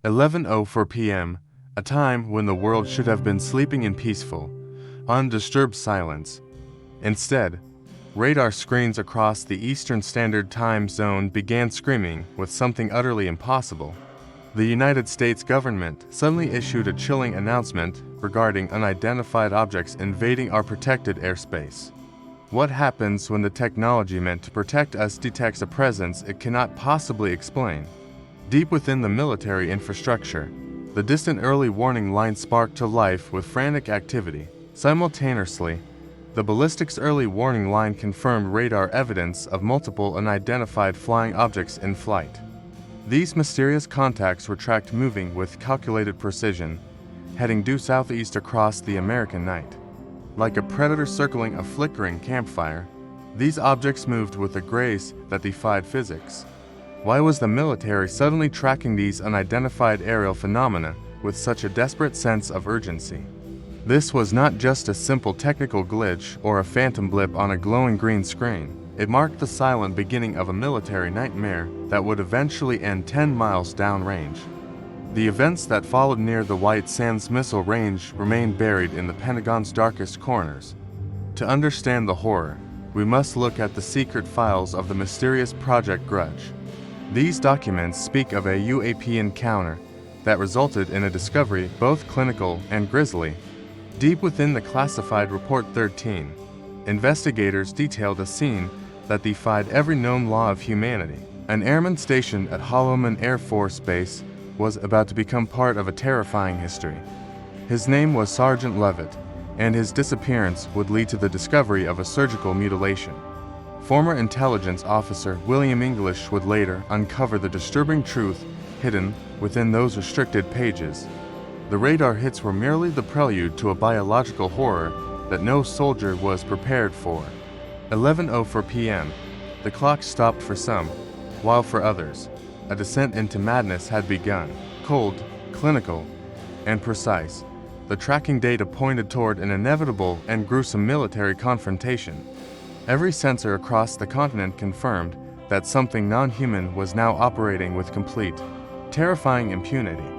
11:04 p.m., a time when the world should have been sleeping in peaceful, undisturbed silence. Instead, radar screens across the Eastern Standard Time Zone began screaming with something utterly impossible. The United States government suddenly issued a chilling announcement regarding unidentified objects invading our protected airspace. What happens when the technology meant to protect us detects a presence it cannot possibly explain? Deep within the military infrastructure, the distant early warning line sparked to life with frantic activity. Simultaneously, the ballistics early warning line confirmed radar evidence of multiple unidentified flying objects in flight. These mysterious contacts were tracked moving with calculated precision, heading due southeast across the American night. Like a predator circling a flickering campfire, these objects moved with a grace that defied physics. Why was the military suddenly tracking these unidentified aerial phenomena with such a desperate sense of urgency? This was not just a simple technical glitch or a phantom blip on a glowing green screen. It marked the silent beginning of a military nightmare that would eventually end 10 miles downrange. The events that followed near the White Sands Missile Range remain buried in the Pentagon's darkest corners. To understand the horror, we must look at the secret files of the mysterious Project Grudge. These documents speak of a UAP encounter that resulted in a discovery both clinical and grisly. Deep within the classified Report 13, investigators detailed a scene that defied every known law of humanity. An airman stationed at Holloman Air Force Base was about to become part of a terrifying history. His name was Sergeant Lovette, and his disappearance would lead to the discovery of a surgical mutilation. Former intelligence officer William English would later uncover the disturbing truth hidden within those restricted pages. The radar hits were merely the prelude to a biological horror that no soldier was prepared for. 11:04 p.m., the clock stopped for some, while for others, a descent into madness had begun. Cold, clinical, and precise, the tracking data pointed toward an inevitable and gruesome military confrontation. Every sensor across the continent confirmed that something non-human was now operating with complete, terrifying impunity.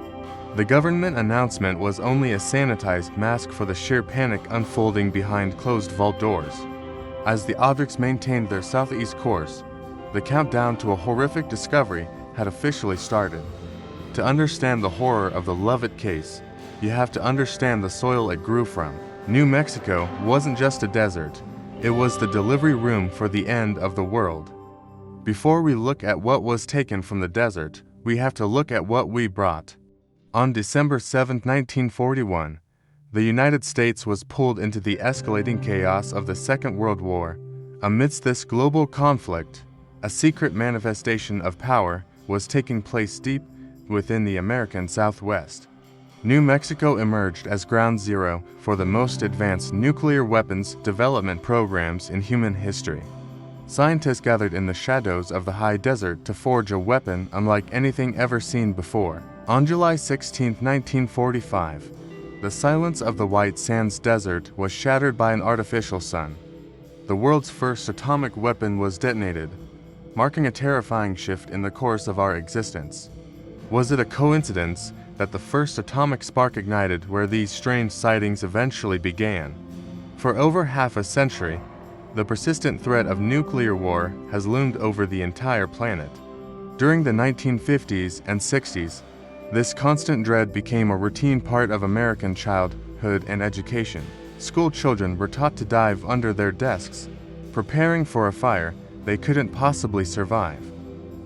The government announcement was only a sanitized mask for the sheer panic unfolding behind closed vault doors. As the objects maintained their southeast course, the countdown to a horrific discovery had officially started. To understand the horror of the Lovette case, you have to understand the soil it grew from. New Mexico wasn't just a desert, it was the delivery room for the end of the world. Before we look at what was taken from the desert, we have to look at what we brought. On December 7, 1941, the United States was pulled into the escalating chaos of the Second World War. Amidst this global conflict, a secret manifestation of power was taking place deep within the American Southwest. New Mexico emerged as ground zero for the most advanced nuclear weapons development programs in human history. Scientists gathered in the shadows of the high desert to forge a weapon unlike anything ever seen before. On July 16, 1945, the silence of the White Sands Desert was shattered by an artificial sun. The world's first atomic weapon was detonated, marking a terrifying shift in the course of our existence. Was it a coincidence that the first atomic spark ignited where these strange sightings eventually began? For over half a century, the persistent threat of nuclear war has loomed over the entire planet. During the 1950s and 60s, this constant dread became a routine part of American childhood and education. School children were taught to dive under their desks, preparing for a fire they couldn't possibly survive.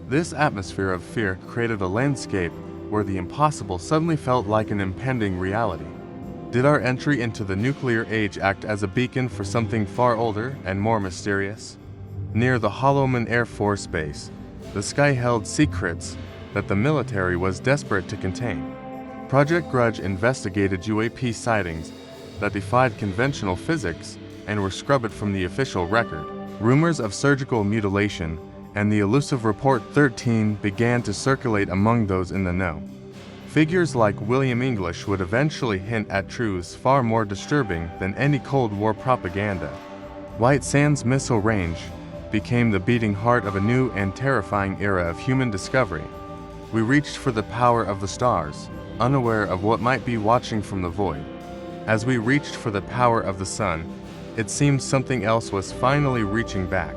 This atmosphere of fear created a landscape where the impossible suddenly felt like an impending reality. Did our entry into the nuclear age act as a beacon for something far older and more mysterious? Near the Holloman Air Force Base, the sky held secrets that the military was desperate to contain. Project Grudge investigated UAP sightings that defied conventional physics and were scrubbed from the official record. Rumors of surgical mutilation and the elusive Report 13 began to circulate among those in the know. Figures like William English would eventually hint at truths far more disturbing than any Cold War propaganda. White Sands Missile Range became the beating heart of a new and terrifying era of human discovery. We reached for the power of the stars, unaware of what might be watching from the void. As we reached for the power of the sun, it seemed something else was finally reaching back.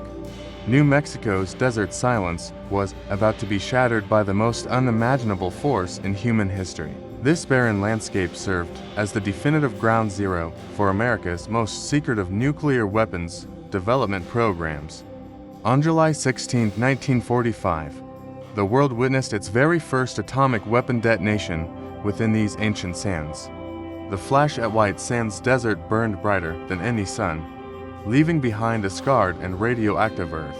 New Mexico's desert silence was about to be shattered by the most unimaginable force in human history. This barren landscape served as the definitive ground zero for America's most secretive nuclear weapons development programs. On July 16, 1945, the world witnessed its very first atomic weapon detonation within these ancient sands. The flash at White Sands Desert burned brighter than any sun, leaving behind a scarred and radioactive earth.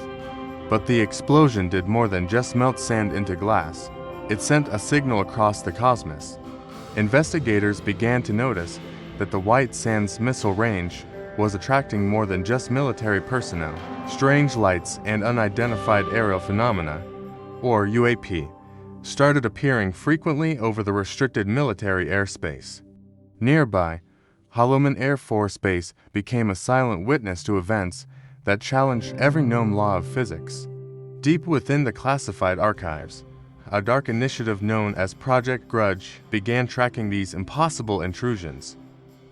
But the explosion did more than just melt sand into glass. It sent a signal across the cosmos. Investigators began to notice that the White Sands missile range was attracting more than just military personnel. Strange lights and unidentified aerial phenomena, or UAP, started appearing frequently over the restricted military airspace. Nearby, Holloman Air Force Base became a silent witness to events that challenged every known law of physics. Deep within the classified archives, a dark initiative known as Project Grudge began tracking these impossible intrusions.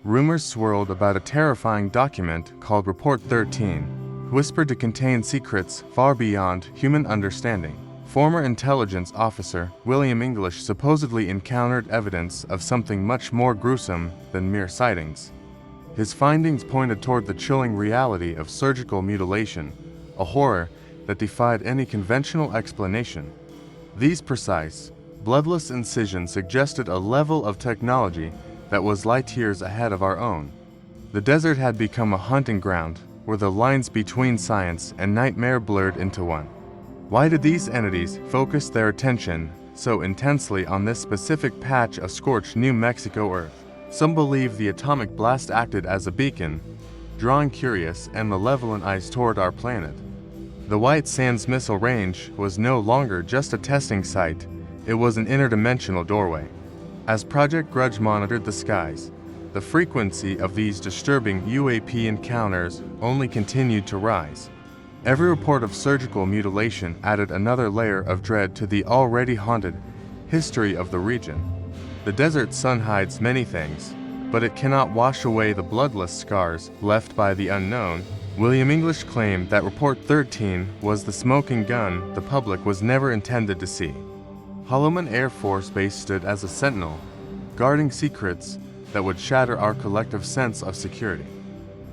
Rumors swirled about a terrifying document called Report 13, whispered to contain secrets far beyond human understanding. Former intelligence officer William English supposedly encountered evidence of something much more gruesome than mere sightings. His findings pointed toward the chilling reality of surgical mutilation, a horror that defied any conventional explanation. These precise, bloodless incisions suggested a level of technology that was light years ahead of our own. The desert had become a hunting ground where the lines between science and nightmare blurred into one. Why did these entities focus their attention so intensely on this specific patch of scorched New Mexico earth? Some believe the atomic blast acted as a beacon, drawing curious and malevolent eyes toward our planet. The White Sands missile range was no longer just a testing site, it was an interdimensional doorway. As Project Grudge monitored the skies, the frequency of these disturbing UAP encounters only continued to rise. Every report of surgical mutilation added another layer of dread to the already haunted history of the region. The desert sun hides many things, but it cannot wash away the bloodless scars left by the unknown. William English claimed that Report 13 was the smoking gun the public was never intended to see. Holloman Air Force Base stood as a sentinel, guarding secrets that would shatter our collective sense of security.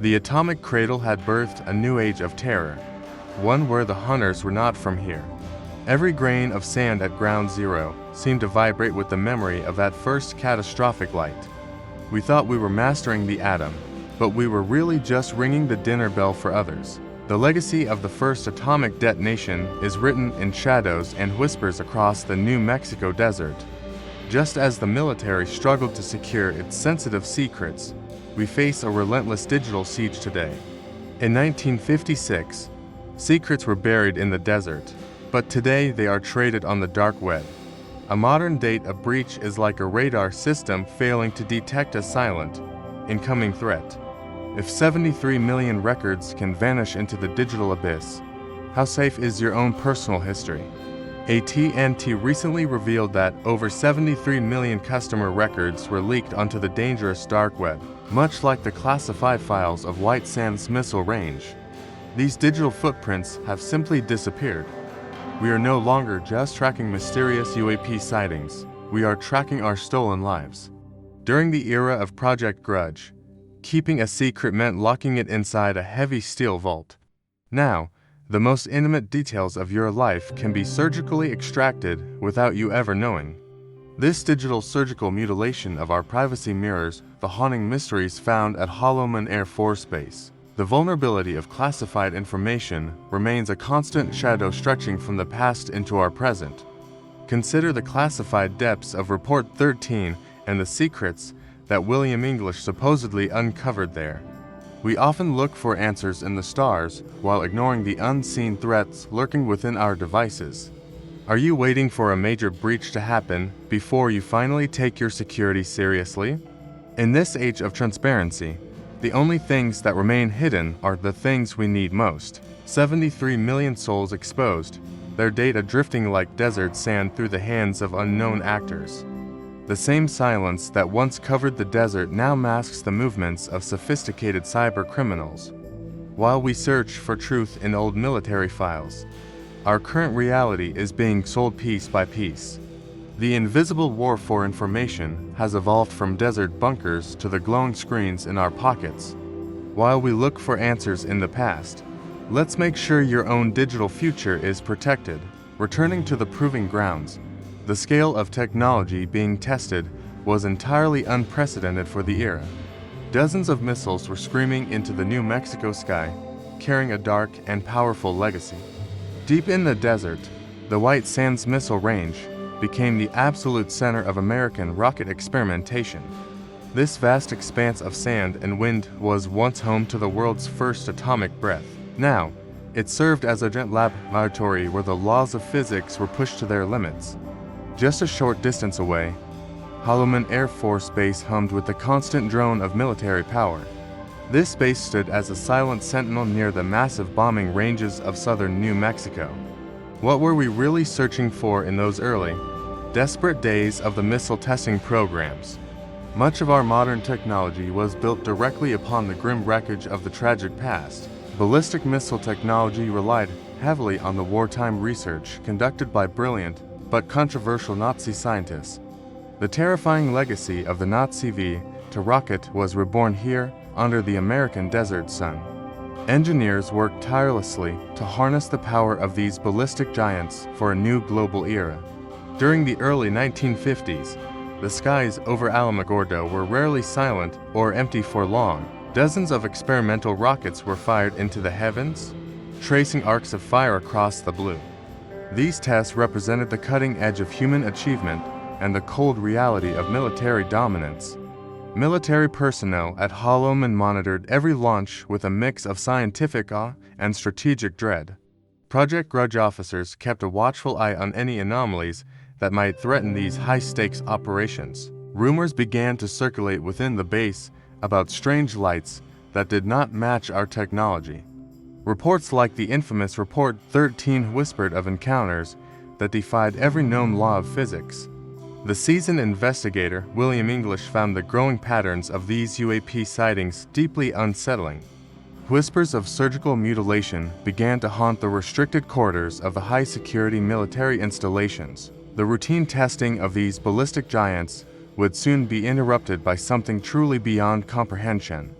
The atomic cradle had birthed a new age of terror, one where the hunters were not from here. Every grain of sand at ground zero seemed to vibrate with the memory of that first catastrophic light. We thought we were mastering the atom, but we were really just ringing the dinner bell for others. The legacy of the first atomic detonation is written in shadows and whispers across the New Mexico desert. Just as the military struggled to secure its sensitive secrets, we face a relentless digital siege today. In 1956, secrets were buried in the desert, but today they are traded on the dark web. A modern date a breach is like a radar system failing to detect a silent, incoming threat. If 73 million records can vanish into the digital abyss, how safe is your own personal history? AT&T recently revealed that over 73 million customer records were leaked onto the dangerous dark web, much like the classified files of White Sands missile range. These digital footprints have simply disappeared. We are no longer just tracking mysterious UAP sightings, we are tracking our stolen lives. During the era of Project Grudge, keeping a secret meant locking it inside a heavy steel vault. Now, the most intimate details of your life can be surgically extracted without you ever knowing. This digital surgical mutilation of our privacy mirrors the haunting mysteries found at Holloman Air Force Base. The vulnerability of classified information remains a constant shadow stretching from the past into our present. Consider the classified depths of Report 13 and the secrets that William English supposedly uncovered there. We often look for answers in the stars while ignoring the unseen threats lurking within our devices. Are you waiting for a major breach to happen before you finally take your security seriously? In this age of transparency, the only things that remain hidden are the things we need most. 73 million souls exposed, their data drifting like desert sand through the hands of unknown actors. The same silence that once covered the desert now masks the movements of sophisticated cyber criminals. While we search for truth in old military files, our current reality is being sold piece by piece. The invisible war for information has evolved from desert bunkers to the glowing screens in our pockets. While we look for answers in the past, let's make sure your own digital future is protected. Returning to the proving grounds, the scale of technology being tested was entirely unprecedented for the era. Dozens of missiles were screaming into the New Mexico sky, carrying a dark and powerful legacy. Deep in the desert, the White Sands Missile Range became the absolute center of American rocket experimentation. This vast expanse of sand and wind was once home to the world's first atomic breath. Now, it served as a giant laboratory where the laws of physics were pushed to their limits. Just a short distance away, Holloman Air Force Base hummed with the constant drone of military power. This base stood as a silent sentinel near the massive bombing ranges of southern New Mexico. What were we really searching for in those early, desperate days of the missile testing programs? Much of our modern technology was built directly upon the grim wreckage of the tragic past. Ballistic missile technology relied heavily on the wartime research conducted by brilliant but controversial Nazi scientists. The terrifying legacy of the Nazi V-to-rocket was reborn here under the American desert sun. Engineers worked tirelessly to harness the power of these ballistic giants for a new global era. During the early 1950s, the skies over Alamogordo were rarely silent or empty for long. Dozens of experimental rockets were fired into the heavens, tracing arcs of fire across the blue. These tests represented the cutting edge of human achievement and the cold reality of military dominance. Military personnel at Holloman monitored every launch with a mix of scientific awe and strategic dread. Project Grudge officers kept a watchful eye on any anomalies that might threaten these high-stakes operations. Rumors began to circulate within the base about strange lights that did not match our technology. Reports like the infamous Report 13 whispered of encounters that defied every known law of physics. The seasoned investigator, William English, found the growing patterns of these UAP sightings deeply unsettling. Whispers of surgical mutilation began to haunt the restricted corridors of the high-security military installations. The routine testing of these ballistic giants would soon be interrupted by something truly beyond comprehension.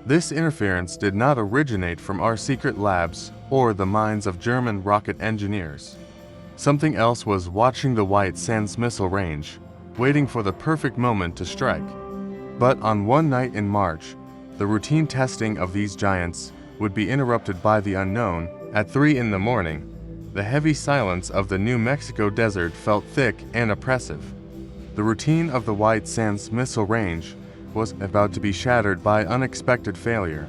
This interference did not originate from our secret labs or the minds of German rocket engineers. Something else was watching the White Sands Missile Range, waiting for the perfect moment to strike. But on one night in March, the routine testing of these giants would be interrupted by the unknown. At 3 in the morning, the heavy silence of the New Mexico desert felt thick and oppressive. The routine of the White Sands Missile Range was about to be shattered by unexpected failure.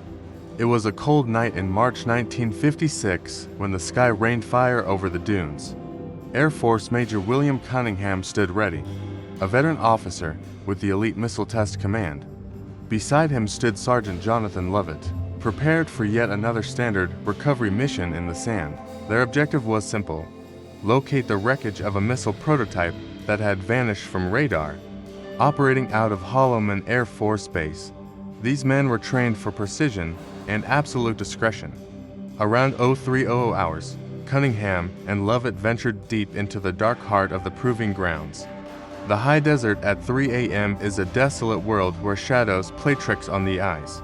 It was a cold night in March 1956 when the sky rained fire over the dunes. Air Force Major William Cunningham stood ready, a veteran officer with the Elite Missile Test Command. Beside him stood Sergeant Jonathan Lovette, prepared for yet another standard recovery mission in the sand. Their objective was simple: locate the wreckage of a missile prototype that had vanished from radar. Operating out of Holloman Air Force Base, these men were trained for precision and absolute discretion. Around 0300 hours, Cunningham and Lovette ventured deep into the dark heart of the proving grounds. The high desert at 3 a.m. is a desolate world where shadows play tricks on the eyes.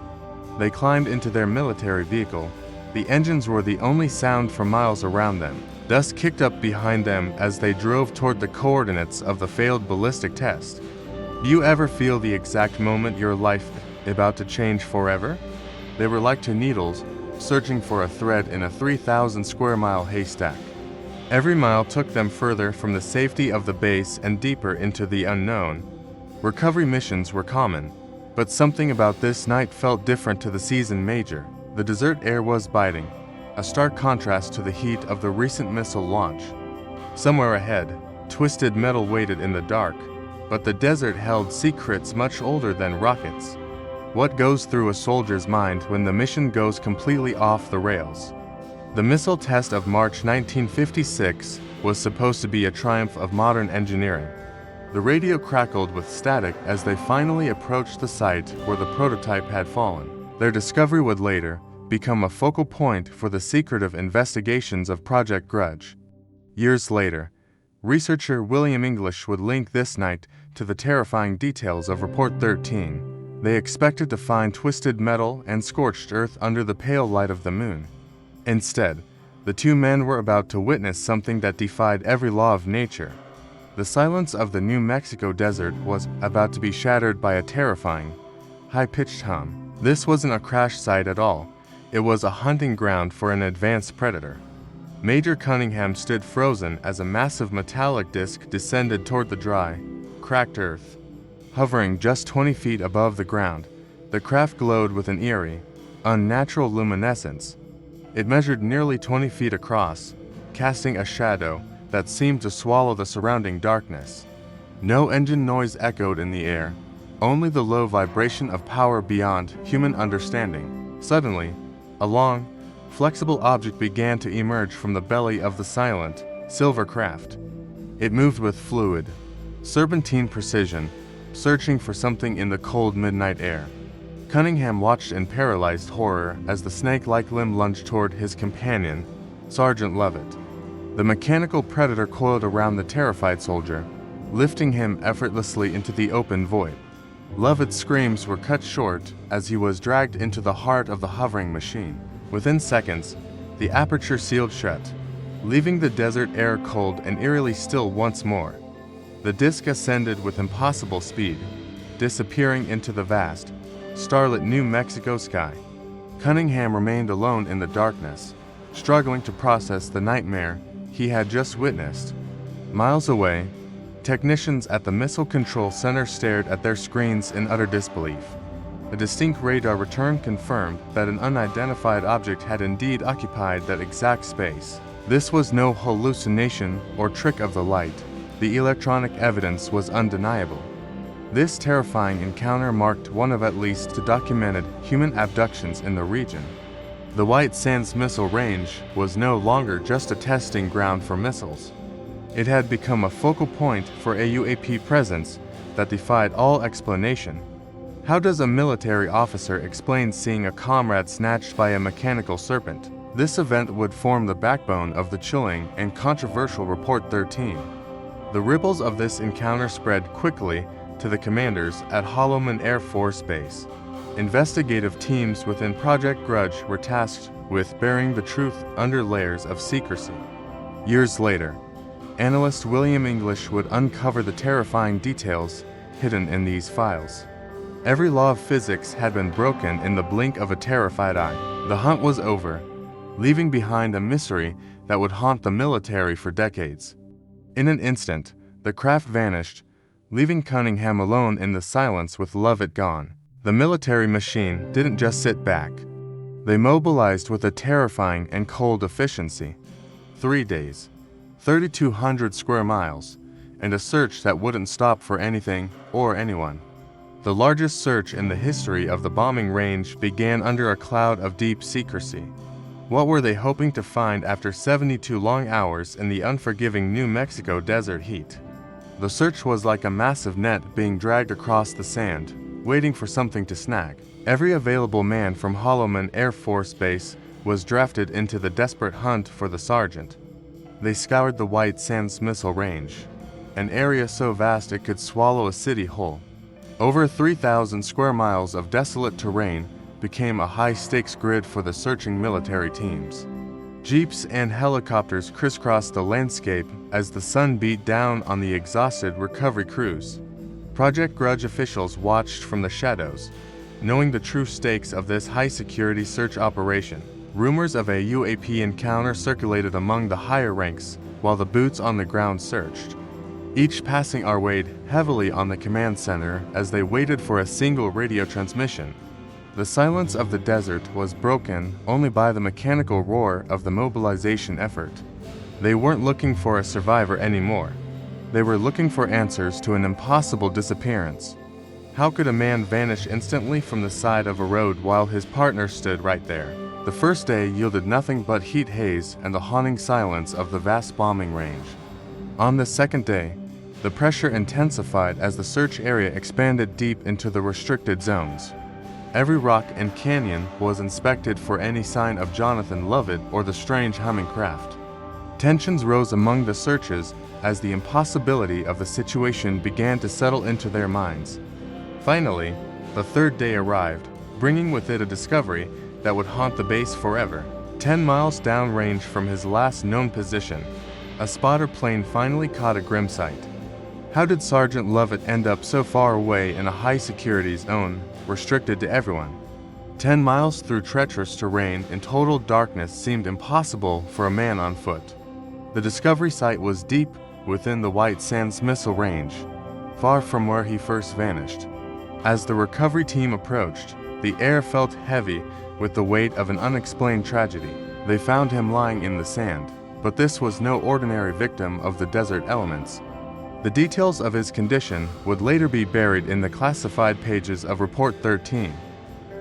They climbed into their military vehicle. The engines were the only sound for miles around them. Dust kicked up behind them as they drove toward the coordinates of the failed ballistic test. You ever feel the exact moment your life is about to change forever? They were like two needles, searching for a thread in a 3,000 square mile haystack. Every mile took them further from the safety of the base and deeper into the unknown. Recovery missions were common, but something about this night felt different to the seasoned major. The desert air was biting, a stark contrast to the heat of the recent missile launch. Somewhere ahead, twisted metal waited in the dark, but the desert held secrets much older than rockets. What goes through a soldier's mind when the mission goes completely off the rails? The missile test of March 1956 was supposed to be a triumph of modern engineering. The radio crackled with static as they finally approached the site where the prototype had fallen. Their discovery would later become a focal point for the secretive investigations of Project Grudge. Years later, researcher William English would link this night to the terrifying details of Report 13. They expected to find twisted metal and scorched earth under the pale light of the moon. Instead, the two men were about to witness something that defied every law of nature. The silence of the New Mexico desert was about to be shattered by a terrifying, high-pitched hum. This wasn't a crash site at all. It was a hunting ground for an advanced predator. Major Cunningham stood frozen as a massive metallic disc descended toward the dry, cracked earth. Hovering just 20 feet above the ground, the craft glowed with an eerie, unnatural luminescence. It measured nearly 20 feet across, casting a shadow that seemed to swallow the surrounding darkness. No engine noise echoed in the air, only the low vibration of power beyond human understanding. Suddenly, a long, flexible object began to emerge from the belly of the silent, silver craft. It moved with fluid, serpentine precision, searching for something in the cold midnight air. Cunningham watched in paralyzed horror as the snake-like limb lunged toward his companion, Sergeant Lovette. The mechanical predator coiled around the terrified soldier, lifting him effortlessly into the open void. Lovette's screams were cut short as he was dragged into the heart of the hovering machine. Within seconds, the aperture sealed shut, leaving the desert air cold and eerily still once more. The disc ascended with impossible speed, disappearing into the vast, starlit New Mexico sky. Cunningham remained alone in the darkness, struggling to process the nightmare he had just witnessed. Miles away, technicians at the Missile Control Center stared at their screens in utter disbelief. A distinct radar return confirmed that an unidentified object had indeed occupied that exact space. This was no hallucination or trick of the light. The electronic evidence was undeniable. This terrifying encounter marked one of at least two documented human abductions in the region. The White Sands Missile Range was no longer just a testing ground for missiles. It had become a focal point for a UAP presence that defied all explanation. How does a military officer explain seeing a comrade snatched by a mechanical serpent? This event would form the backbone of the chilling and controversial Report 13. The ripples of this encounter spread quickly to the commanders at Holloman Air Force Base. Investigative teams within Project Grudge were tasked with burying the truth under layers of secrecy. Years later, analyst William English would uncover the terrifying details hidden in these files. Every law of physics had been broken in the blink of a terrified eye. The hunt was over, leaving behind a mystery that would haunt the military for decades. In an instant, the craft vanished, leaving Cunningham alone in the silence with Lovette gone. The military machine didn't just sit back. They mobilized with a terrifying and cold efficiency. 3 days, 3,200 square miles, and a search that wouldn't stop for anything or anyone. The largest search in the history of the bombing range began under a cloud of deep secrecy. What were they hoping to find after 72 long hours in the unforgiving New Mexico desert heat? The search was like a massive net being dragged across the sand, waiting for something to snag. Every available man from Holloman Air Force Base was drafted into the desperate hunt for the sergeant. They scoured the White Sands Missile Range, an area so vast it could swallow a city whole. Over 3,000 square miles of desolate terrain became a high-stakes grid for the searching military teams. Jeeps and helicopters crisscrossed the landscape as the sun beat down on the exhausted recovery crews. Project Grudge officials watched from the shadows, knowing the true stakes of this high-security search operation. Rumors of a UAP encounter circulated among the higher ranks while the boots on the ground searched. Each passing hour weighed heavily on the command center as they waited for a single radio transmission. The silence of the desert was broken only by the mechanical roar of the mobilization effort. They weren't looking for a survivor anymore. They were looking for answers to an impossible disappearance. How could a man vanish instantly from the side of a road while his partner stood right there? The first day yielded nothing but heat haze and the haunting silence of the vast bombing range. On the second day, the pressure intensified as the search area expanded deep into the restricted zones. Every rock and canyon was inspected for any sign of Jonathan Lovette or the strange humming craft. Tensions rose among the searchers as the impossibility of the situation began to settle into their minds. Finally, the third day arrived, bringing with it a discovery that would haunt the base forever. 10 miles downrange from his last known position, a spotter plane finally caught a grim sight. How did Sergeant Lovette end up so far away in a high-security zone, restricted to everyone? 10 miles through treacherous terrain in total darkness seemed impossible for a man on foot. The discovery site was deep within the White Sands missile range, far from where he first vanished. As the recovery team approached, the air felt heavy with the weight of an unexplained tragedy. They found him lying in the sand, but this was no ordinary victim of the desert elements. The details of his condition would later be buried in the classified pages of Report 13.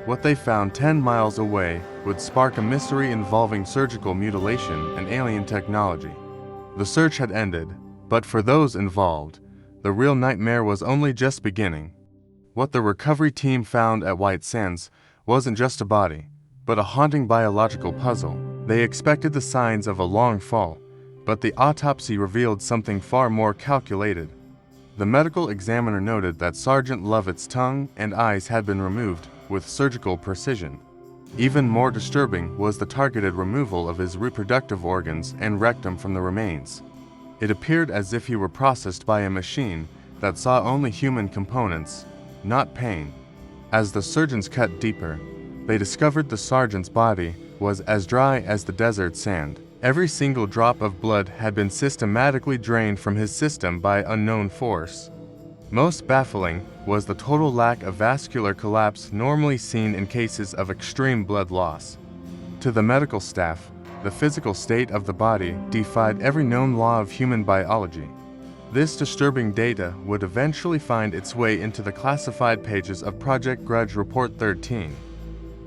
What they found 10 miles away would spark a mystery involving surgical mutilation and alien technology. The search had ended, but for those involved, the real nightmare was only just beginning. What the recovery team found at White Sands wasn't just a body, but a haunting biological puzzle. They expected the signs of a long fall, but the autopsy revealed something far more calculated. The medical examiner noted that Sergeant Lovette's tongue and eyes had been removed with surgical precision. Even more disturbing was the targeted removal of his reproductive organs and rectum from the remains. It appeared as if he were processed by a machine that saw only human components, not pain. As the surgeons cut deeper, they discovered the sergeant's body was as dry as the desert sand. Every single drop of blood had been systematically drained from his system by unknown force. Most baffling was the total lack of vascular collapse normally seen in cases of extreme blood loss. To the medical staff, the physical state of the body defied every known law of human biology. This disturbing data would eventually find its way into the classified pages of Project Grudge Report 13.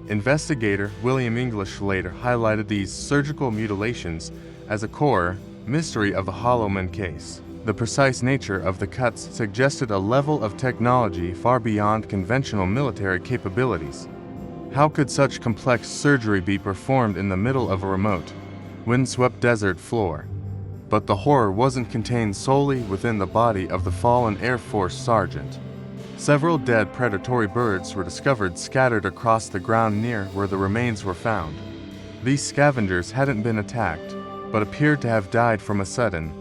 Investigator William English later highlighted these surgical mutilations as a core mystery of the Holloman case. The precise nature of the cuts suggested a level of technology far beyond conventional military capabilities. How could such complex surgery be performed in the middle of a remote, windswept desert floor? But the horror wasn't contained solely within the body of the fallen Air Force sergeant. Several dead predatory birds were discovered scattered across the ground near where the remains were found. These scavengers hadn't been attacked, but appeared to have died from a sudden,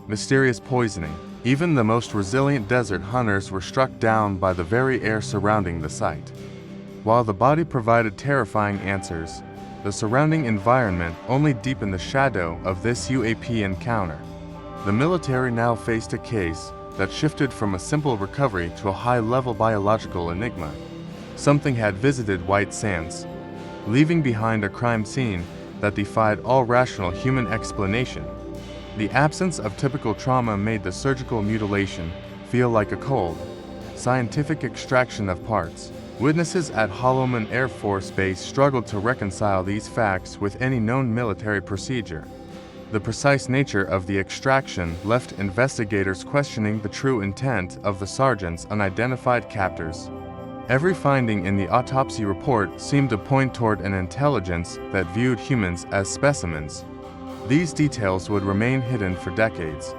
mysterious poisoning. Even the most resilient desert hunters were struck down by the very air surrounding the site. While the body provided terrifying answers, the surrounding environment only deepened the shadow of this UAP encounter. The military now faced a case that shifted from a simple recovery to a high-level biological enigma. Something had visited White Sands, leaving behind a crime scene that defied all rational human explanation. The absence of typical trauma made the surgical mutilation feel like a cold, scientific extraction of parts. Witnesses at Holloman Air Force Base struggled to reconcile these facts with any known military procedure. The precise nature of the extraction left investigators questioning the true intent of the sergeant's unidentified captors. Every finding in the autopsy report seemed to point toward an intelligence that viewed humans as specimens. These details would remain hidden for decades,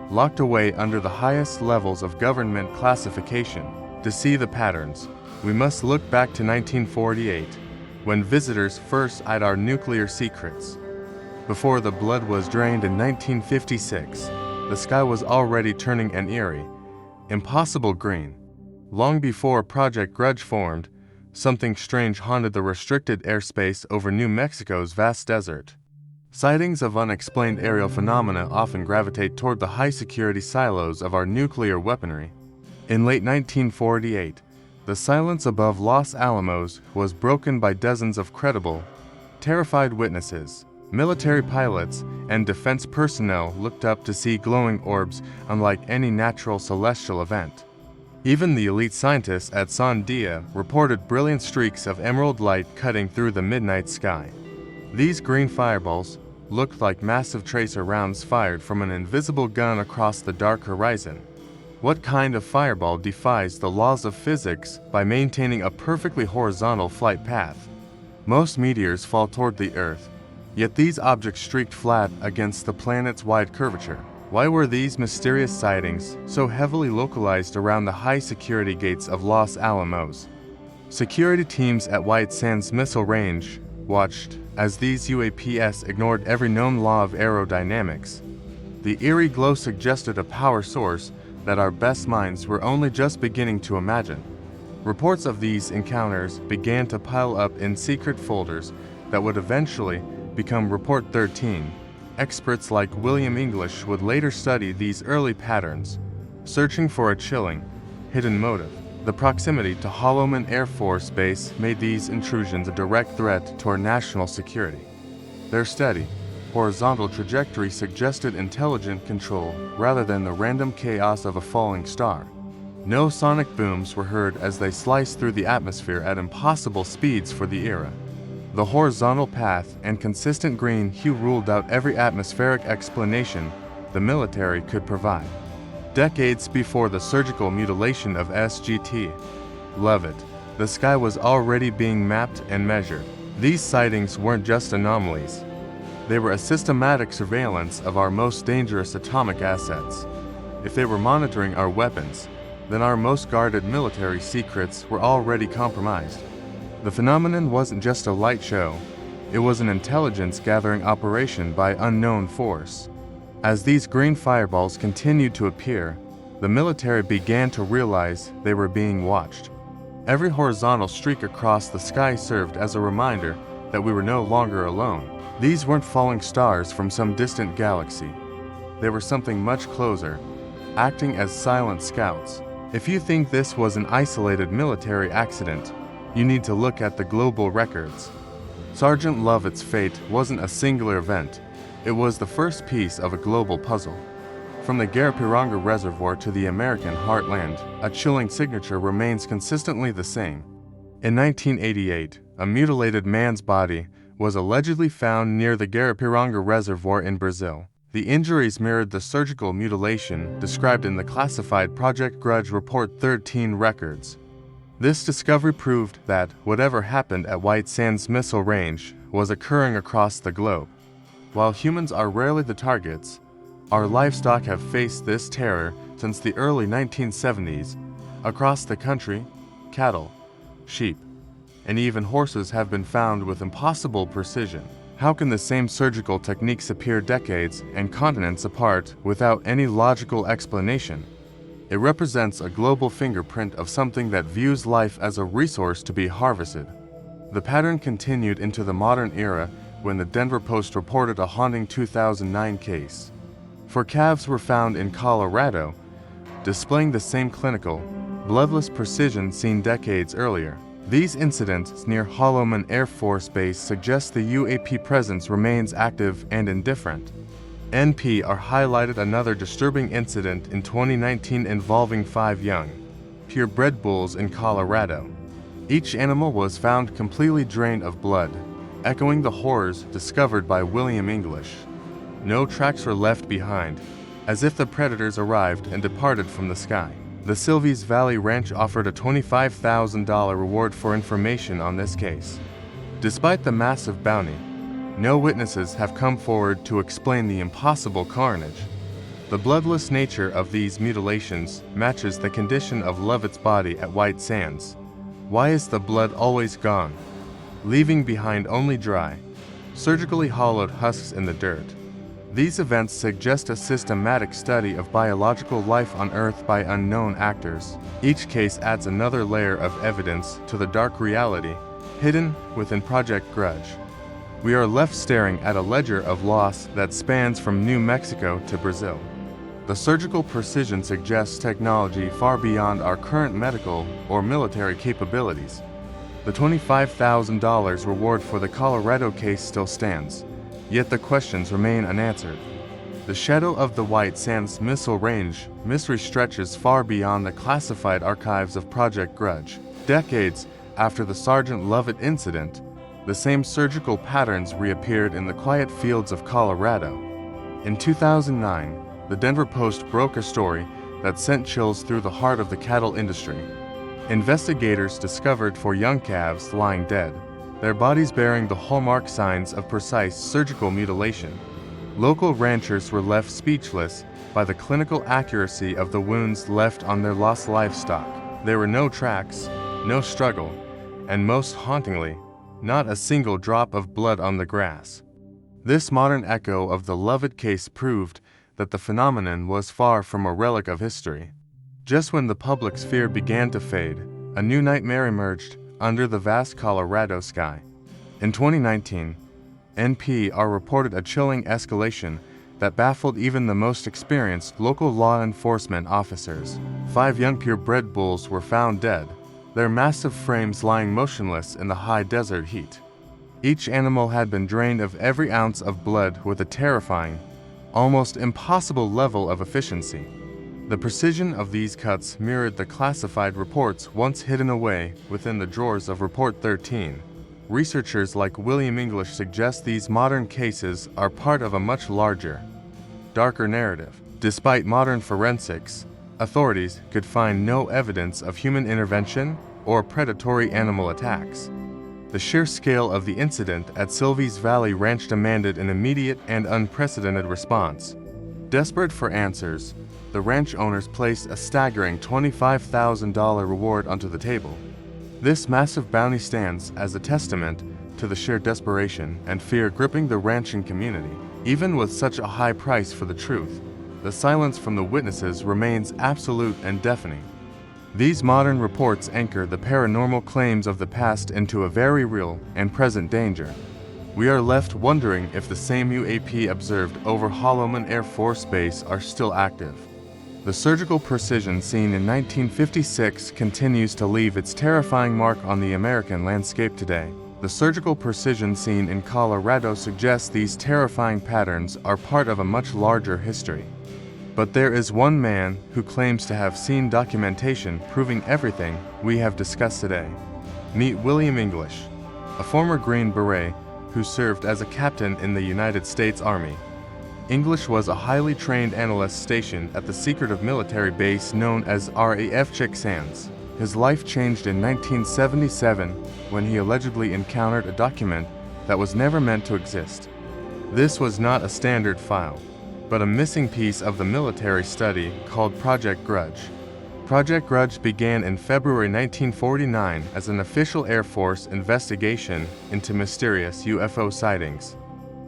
locked away under the highest levels of government classification. To see the patterns, we must look back to 1948, when visitors first eyed our nuclear secrets. Before the blood was drained in 1956, the sky was already turning an eerie, impossible green. Long before Project Grudge formed, something strange haunted the restricted airspace over New Mexico's vast desert. Sightings of unexplained aerial phenomena often gravitate toward the high-security silos of our nuclear weaponry. In late 1948, the silence above Los Alamos was broken by dozens of credible, terrified witnesses. Military pilots and defense personnel looked up to see glowing orbs unlike any natural celestial event. Even the elite scientists at Sandia reported brilliant streaks of emerald light cutting through the midnight sky. These green fireballs looked like massive tracer rounds fired from an invisible gun across the dark horizon. What kind of fireball defies the laws of physics by maintaining a perfectly horizontal flight path? Most meteors fall toward the Earth, yet these objects streaked flat against the planet's wide curvature. Why were these mysterious sightings so heavily localized around the high-security gates of Los Alamos? Security teams at White Sands Missile Range watched as these UAPs ignored every known law of aerodynamics. The eerie glow suggested a power source that our best minds were only just beginning to imagine. Reports of these encounters began to pile up in secret folders that would eventually become Report 13. Experts like William English would later study these early patterns, searching for a chilling, hidden motive. The proximity to Holloman Air Force Base made these intrusions a direct threat to our national security. Their steady, horizontal trajectory suggested intelligent control rather than the random chaos of a falling star. No sonic booms were heard as they sliced through the atmosphere at impossible speeds for the era. The horizontal path and consistent green hue ruled out every atmospheric explanation the military could provide. Decades before the surgical mutilation of SGT. Lovette, the sky was already being mapped and measured. These sightings weren't just anomalies. They were a systematic surveillance of our most dangerous atomic assets. If they were monitoring our weapons, then our most guarded military secrets were already compromised. The phenomenon wasn't just a light show, it was an intelligence-gathering operation by unknown force. As these green fireballs continued to appear, the military began to realize they were being watched. Every horizontal streak across the sky served as a reminder that we were no longer alone. These weren't falling stars from some distant galaxy. They were something much closer, acting as silent scouts. If you think this was an isolated military accident, you need to look at the global records. Sergeant Lovette's fate wasn't a singular event. It was the first piece of a global puzzle. From the Garapiranga Reservoir to the American heartland, a chilling signature remains consistently the same. In 1988, a mutilated man's body was allegedly found near the Garapiranga Reservoir in Brazil. The injuries mirrored the surgical mutilation described in the classified Project Grudge Report 13 records. This discovery proved that whatever happened at White Sands Missile Range was occurring across the globe. While humans are rarely the targets, our livestock have faced this terror since the early 1970s. Across the country, cattle, sheep, and even horses have been found with impossible precision. How can the same surgical techniques appear decades and continents apart without any logical explanation? It represents a global fingerprint of something that views life as a resource to be harvested. The pattern continued into the modern era when the Denver Post reported a haunting 2009 case. Four calves were found in Colorado, displaying the same clinical, bloodless precision seen decades earlier. These incidents near Holloman Air Force Base suggest the UAP presence remains active and indifferent. NPR highlighted another disturbing incident in 2019 involving 5 young, purebred bulls in Colorado. Each animal was found completely drained of blood, echoing the horrors discovered by William English. No tracks were left behind, as if the predators arrived and departed from the sky. The Silvies Valley Ranch offered a $25,000 reward for information on this case. Despite the massive bounty, no witnesses have come forward to explain the impossible carnage. The bloodless nature of these mutilations matches the condition of Lovette's body at White Sands. Why is the blood always gone, leaving behind only dry, surgically hollowed husks in the dirt? These events suggest a systematic study of biological life on Earth by unknown actors. Each case adds another layer of evidence to the dark reality hidden within Project Grudge. We are left staring at a ledger of loss that spans from New Mexico to Brazil. The surgical precision suggests technology far beyond our current medical or military capabilities. The $25,000 reward for the Colorado case still stands, yet the questions remain unanswered. The shadow of the White Sands Missile Range mystery stretches far beyond the classified archives of Project Grudge. Decades after the Sergeant Lovette incident, the same surgical patterns reappeared in the quiet fields of Colorado. In 2009, the Denver Post broke a story that sent chills through the heart of the cattle industry. Investigators discovered 4 young calves lying dead, their bodies bearing the hallmark signs of precise surgical mutilation. Local ranchers were left speechless by the clinical accuracy of the wounds left on their lost livestock. There were no tracks, no struggle, and most hauntingly, not a single drop of blood on the grass. This modern echo of the Lovette case proved that the phenomenon was far from a relic of history. Just when the public's fear began to fade, a new nightmare emerged under the vast Colorado sky. In 2019, NPR reported a chilling escalation that baffled even the most experienced local law enforcement officers. 5 young purebred bulls were found dead, their massive frames lying motionless in the high desert heat. Each animal had been drained of every ounce of blood with a terrifying, almost impossible level of efficiency. The precision of these cuts mirrored the classified reports once hidden away within the drawers of Report 13. Researchers like William English suggest these modern cases are part of a much larger, darker narrative. Despite modern forensics, authorities could find no evidence of human intervention or predatory animal attacks. The sheer scale of the incident at Sylvie's Valley Ranch demanded an immediate and unprecedented response. Desperate for answers, the ranch owners placed a staggering $25,000 reward onto the table. This massive bounty stands as a testament to the sheer desperation and fear gripping the ranching community. Even with such a high price for the truth, the silence from the witnesses remains absolute and deafening. These modern reports anchor the paranormal claims of the past into a very real and present danger. We are left wondering if the same UAP observed over Holloman Air Force Base are still active. The surgical precision seen in 1956 continues to leave its terrifying mark on the American landscape today. The surgical precision seen in Colorado suggests these terrifying patterns are part of a much larger history. But there is one man who claims to have seen documentation proving everything we have discussed today. Meet William English, a former Green Beret who served as a captain in the United States Army. English was a highly trained analyst stationed at the secretive military base known as RAF Chick Sands. His life changed in 1977 when he allegedly encountered a document that was never meant to exist. This was not a standard file, but a missing piece of the military study called Project Grudge. Project Grudge began in February 1949 as an official Air Force investigation into mysterious UFO sightings.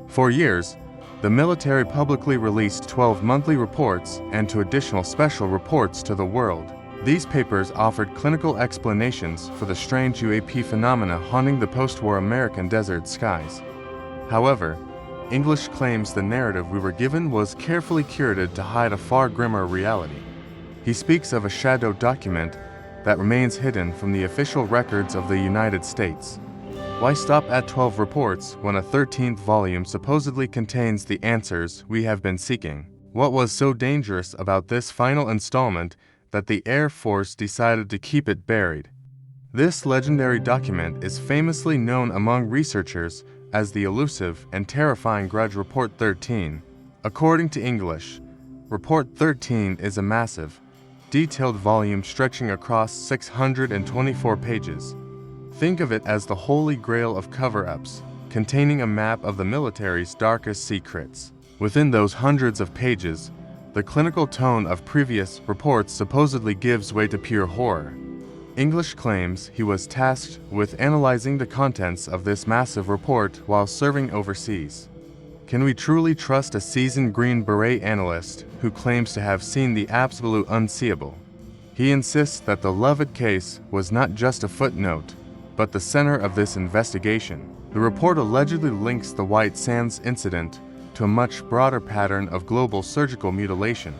For years, the military publicly released 12 monthly reports and 2 additional special reports to the world. These papers offered clinical explanations for the strange UAP phenomena haunting the post-war American desert skies. However, English claims the narrative we were given was carefully curated to hide a far grimmer reality. He speaks of a shadow document that remains hidden from the official records of the United States. Why stop at 12 reports when a 13th volume supposedly contains the answers we have been seeking? What was so dangerous about this final installment that the Air Force decided to keep it buried? This legendary document is famously known among researchers as the elusive and terrifying Grudge Report 13. According to English, Report 13 is a massive, detailed volume stretching across 624 pages. Think of it as the holy grail of cover-ups, containing a map of the military's darkest secrets. Within those hundreds of pages, the clinical tone of previous reports supposedly gives way to pure horror. English claims he was tasked with analyzing the contents of this massive report while serving overseas. Can we truly trust a seasoned Green Beret analyst who claims to have seen the absolute unseeable? He insists that the Lovette case was not just a footnote, but the center of this investigation. The report allegedly links the White Sands incident to a much broader pattern of global surgical mutilation.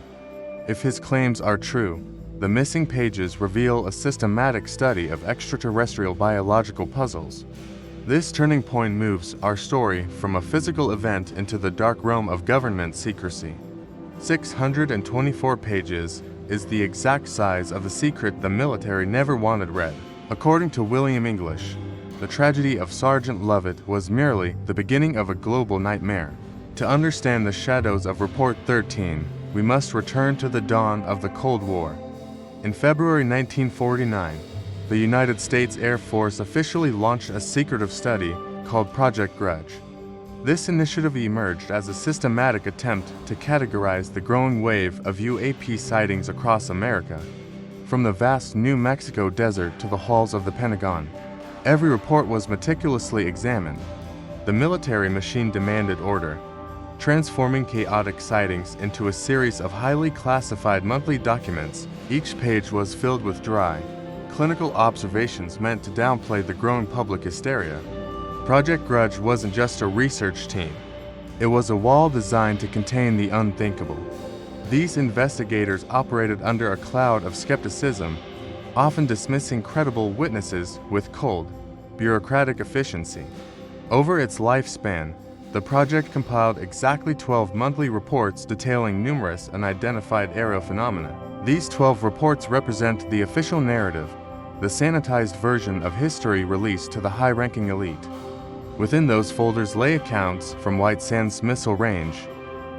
If his claims are true, the missing pages reveal a systematic study of extraterrestrial biological puzzles. This turning point moves our story from a physical event into the dark realm of government secrecy. 624 pages is the exact size of the secret the military never wanted read. According to William English, the tragedy of Sergeant Lovette was merely the beginning of a global nightmare. To understand the shadows of Report 13, we must return to the dawn of the Cold War. In February 1949, the United States Air Force officially launched a secretive study called Project Grudge. This initiative emerged as a systematic attempt to categorize the growing wave of UAP sightings across America, from the vast New Mexico desert to the halls of the Pentagon. Every report was meticulously examined. The military machine demanded order, transforming chaotic sightings into a series of highly classified monthly documents. Each page was filled with dry, clinical observations meant to downplay the growing public hysteria. Project Grudge wasn't just a research team. It was a wall designed to contain the unthinkable. These investigators operated under a cloud of skepticism, often dismissing credible witnesses with cold, bureaucratic efficiency. Over its lifespan, the project compiled exactly 12 monthly reports detailing numerous unidentified aerial phenomena. These 12 reports represent the official narrative, the sanitized version of history released to the high-ranking elite. Within those folders lay accounts from White Sands Missile Range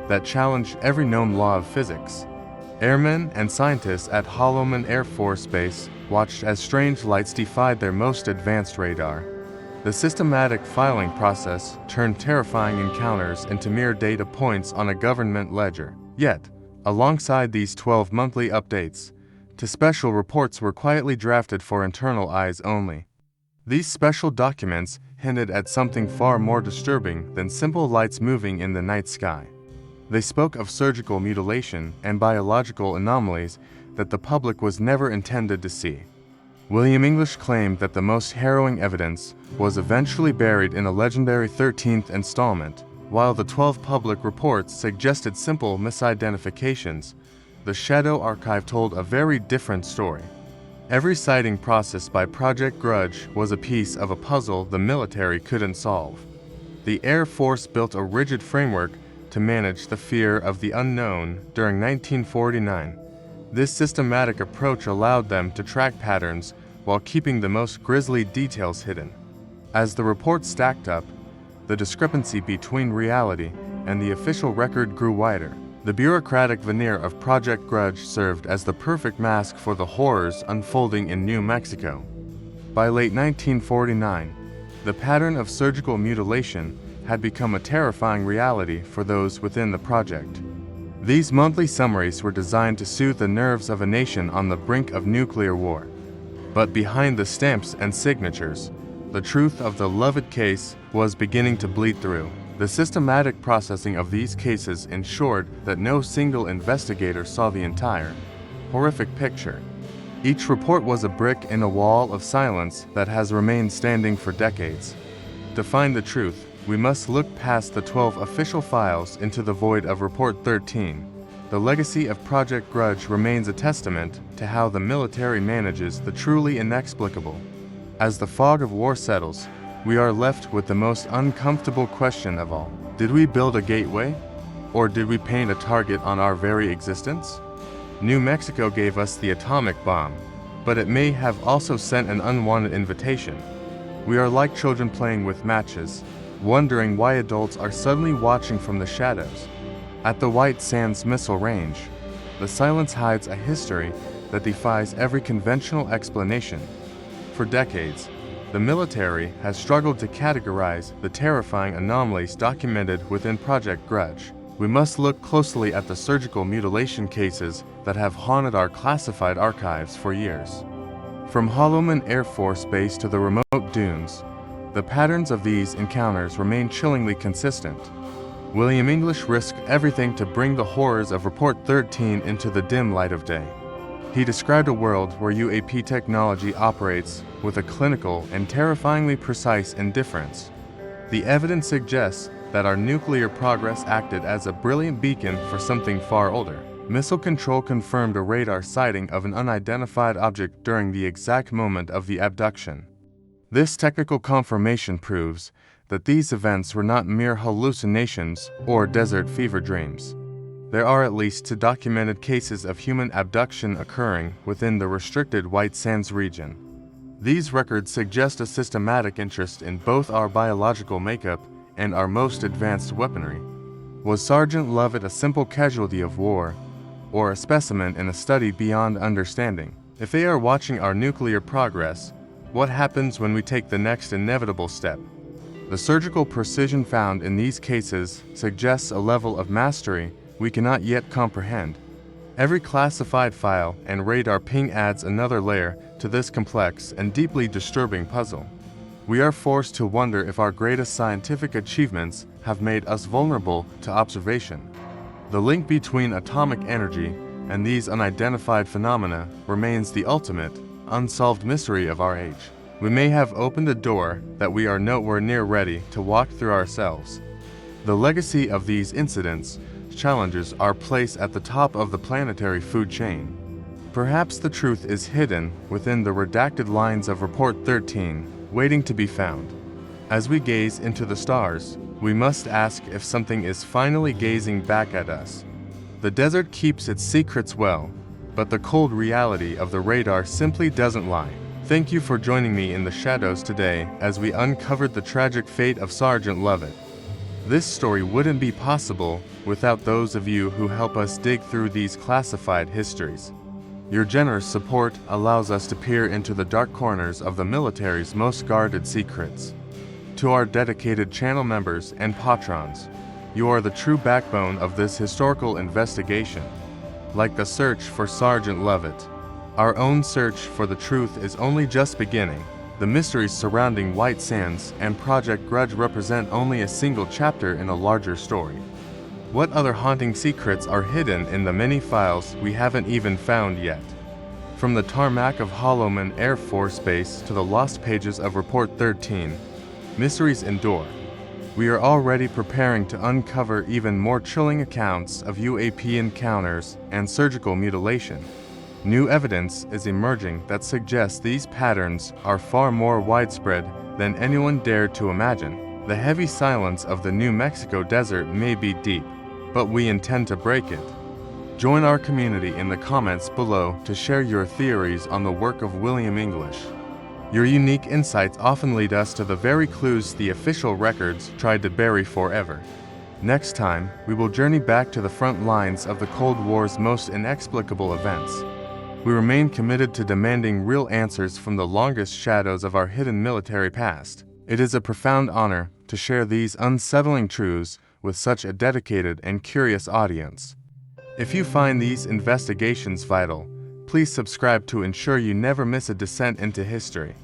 that challenged every known law of physics. Airmen and scientists at Holloman Air Force Base watched as strange lights defied their most advanced radar. The systematic filing process turned terrifying encounters into mere data points on a government ledger. Yet, alongside these 12 monthly updates, two special reports were quietly drafted for internal eyes only. These special documents hinted at something far more disturbing than simple lights moving in the night sky. They spoke of surgical mutilation and biological anomalies that the public was never intended to see. William English claimed that the most harrowing evidence was eventually buried in a legendary 13th installment. While the 12 public reports suggested simple misidentifications, the Shadow Archive told a very different story. Every sighting processed by Project Grudge was a piece of a puzzle the military couldn't solve. The Air Force built a rigid framework to manage the fear of the unknown during 1949. This systematic approach allowed them to track patterns while keeping the most grisly details hidden. As the reports stacked up, the discrepancy between reality and the official record grew wider. The bureaucratic veneer of Project Grudge served as the perfect mask for the horrors unfolding in New Mexico. By late 1949, the pattern of surgical mutilation had become a terrifying reality for those within the project. These monthly summaries were designed to soothe the nerves of a nation on the brink of nuclear war. But behind the stamps and signatures, the truth of the Lovette case was beginning to bleed through. The systematic processing of these cases ensured that no single investigator saw the entire, horrific picture. Each report was a brick in a wall of silence that has remained standing for decades. To find the truth, we must look past the 12 official files into the void of Report 13. The legacy of Project Grudge remains a testament to how the military manages the truly inexplicable. As the fog of war settles, we are left with the most uncomfortable question of all. Did we build a gateway? Or did we paint a target on our very existence? New Mexico gave us the atomic bomb, but it may have also sent an unwanted invitation. We are like children playing with matches, wondering why adults are suddenly watching from the shadows. At the White Sands Missile Range, the silence hides a history that defies every conventional explanation. For decades, the military has struggled to categorize the terrifying anomalies documented within Project Grudge. We must look closely at the surgical mutilation cases that have haunted our classified archives for years. From Holloman Air Force Base to the remote dunes, the patterns of these encounters remain chillingly consistent. William English risked everything to bring the horrors of Report 13 into the dim light of day. He described a world where UAP technology operates with a clinical and terrifyingly precise indifference. The evidence suggests that our nuclear progress acted as a brilliant beacon for something far older. Missile Control confirmed a radar sighting of an unidentified object during the exact moment of the abduction. This technical confirmation proves that these events were not mere hallucinations or desert fever dreams. There are at least 2 documented cases of human abduction occurring within the restricted White Sands region. These records suggest a systematic interest in both our biological makeup and our most advanced weaponry. Was Sergeant Lovette a simple casualty of war, or a specimen in a study beyond understanding? If they are watching our nuclear progress, what happens when we take the next inevitable step? The surgical precision found in these cases suggests a level of mastery we cannot yet comprehend. Every classified file and radar ping adds another layer to this complex and deeply disturbing puzzle. We are forced to wonder if our greatest scientific achievements have made us vulnerable to observation. The link between atomic energy and these unidentified phenomena remains the ultimate, unsolved mystery of our age. We may have opened a door that we are nowhere near ready to walk through ourselves. The legacy of these incidents challenges our place at the top of the planetary food chain. Perhaps the truth is hidden within the redacted lines of Report 13, waiting to be found. As we gaze into the stars, we must ask if something is finally gazing back at us. The desert keeps its secrets well, but the cold reality of the radar simply doesn't lie. Thank you for joining me in the shadows today as we uncovered the tragic fate of Sergeant Lovette. This story wouldn't be possible without those of you who help us dig through these classified histories. Your generous support allows us to peer into the dark corners of the military's most guarded secrets. To our dedicated channel members and patrons, you are the true backbone of this historical investigation. Like the search for Sergeant Lovette, our own search for the truth is only just beginning. The mysteries surrounding White Sands and Project Grudge represent only a single chapter in a larger story. What other haunting secrets are hidden in the many files we haven't even found yet? From the tarmac of Holloman Air Force Base to the lost pages of Report 13, mysteries endure. We are already preparing to uncover even more chilling accounts of UAP encounters and surgical mutilation. New evidence is emerging that suggests these patterns are far more widespread than anyone dared to imagine. The heavy silence of the New Mexico desert may be deep, but we intend to break it. Join our community in the comments below to share your theories on the work of William English. Your unique insights often lead us to the very clues the official records tried to bury forever. Next time, we will journey back to the front lines of the Cold War's most inexplicable events. We remain committed to demanding real answers from the longest shadows of our hidden military past. It is a profound honor to share these unsettling truths with such a dedicated and curious audience. If you find these investigations vital, please subscribe to ensure you never miss a descent into history.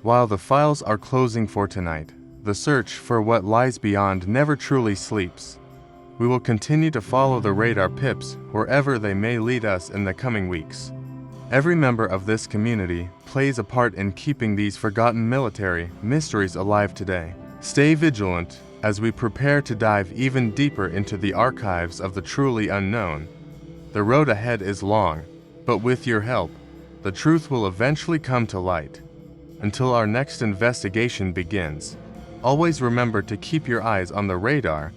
While the files are closing for tonight, the search for what lies beyond never truly sleeps. We will continue to follow the radar pips wherever they may lead us in the coming weeks. Every member of this community plays a part in keeping these forgotten military mysteries alive today. Stay vigilant as we prepare to dive even deeper into the archives of the truly unknown. The road ahead is long, but with your help, the truth will eventually come to light. Until our next investigation begins, always remember to keep your eyes on the radar